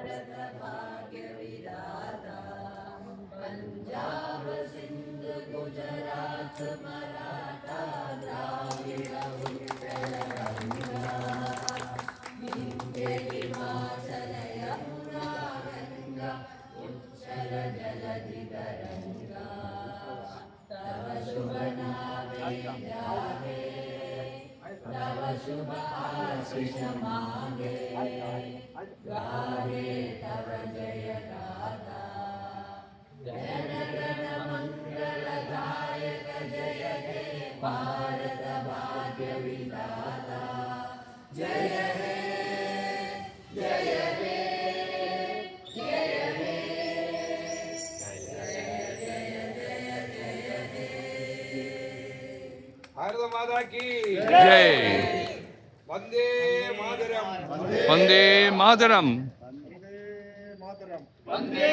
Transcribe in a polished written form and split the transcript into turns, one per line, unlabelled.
भारत भाग्य विधाता पंजाब सिंध गुजरात मराठा द्राविड उत्कल गंगा विंध्य हिमाचल यमुना गंगा उच्चल जलधि तरंगा तव शुभ नामे जागे तव शुभ आशीष मांगे गाहे तव जय गाथा जन गण मंगलदायक जय हे भारत भाग्य विधाता जय हे जय हे जय हे
भारत माता की
जय
वंदे मातरम
वंदे मातरम
वंदे